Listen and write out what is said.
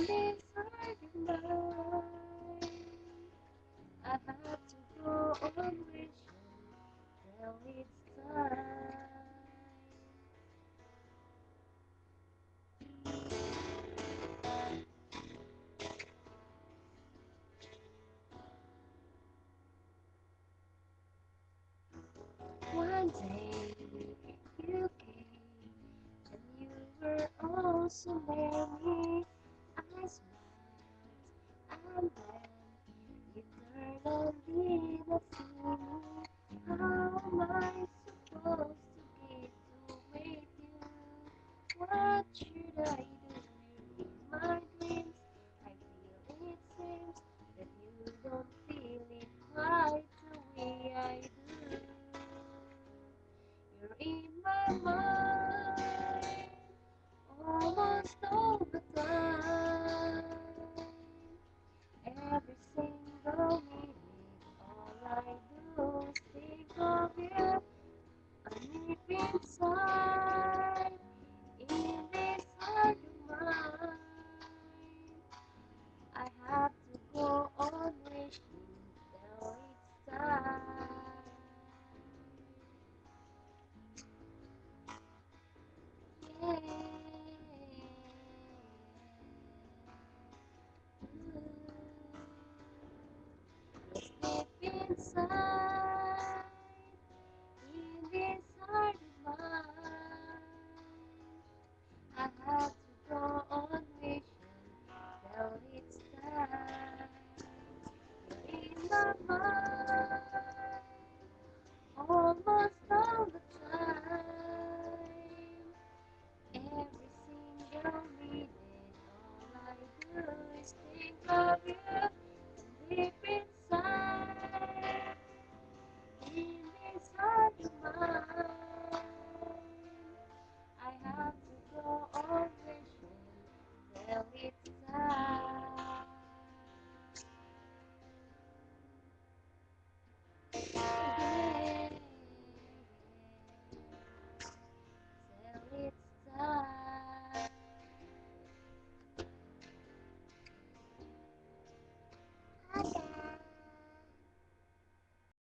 these are the night I have to go on wishing till it's time. One day you came and you were also near me. I smiled and then you turned and didn't see me. How am I supposed to be to with you? What should I